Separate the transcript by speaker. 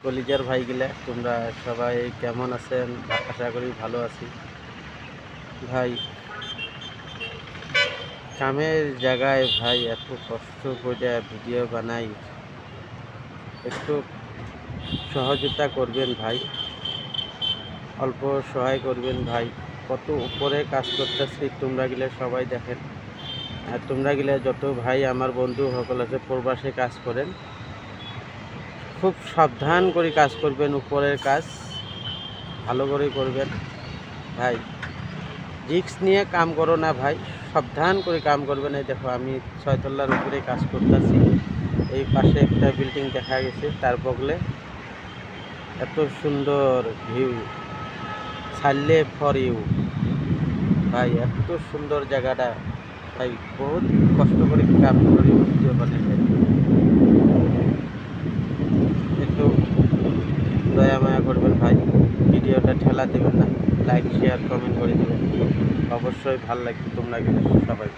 Speaker 1: কলিজার ভাইগুলা, তোমরা সবাই কেমন আছেন? আশা করি ভালো আছি। ভাই, কামের জায়গায় ভাই এত কষ্ট করে ভিডিও বানাই, একটু সহযোগিতা করবেন ভাই, অল্প সহায় করবেন ভাই। কত উপরে কাজ করতেছি, তোমরা গেলে সবাই দেখেন। আর তোমরা গেলে যত ভাই আমার বন্ধু সকল আছে প্রবাসে কাজ করেন, খুব সাবধান করে কাজ করবেন। উপরের কাজ ভালো করে করবেন ভাই, রিস্ক নিয়ে কাম করো না ভাই, সাবধান করে কাম করবেন। এই দেখো আমি 6 তলার উপরে কাজ করতেছি, এই পাশে একটা বিল্ডিং দেখা গেছে, তার বগলে এত সুন্দর ভিউ, ছাড়লে ফর ইউ ভাই, এত সুন্দর জায়গাটা ভাই, বহুত কষ্ট করে কাম করে ভিডিও বানাই ভাই। একটু দয়া মায়া করবেন ভাই, ভিডিওটা ঠেলা দেবেন না, লাইক শেয়ার কমেন্ট করে দেবেন, অবশ্যই ভালো লাগবে তোমরা গেলে সবাই।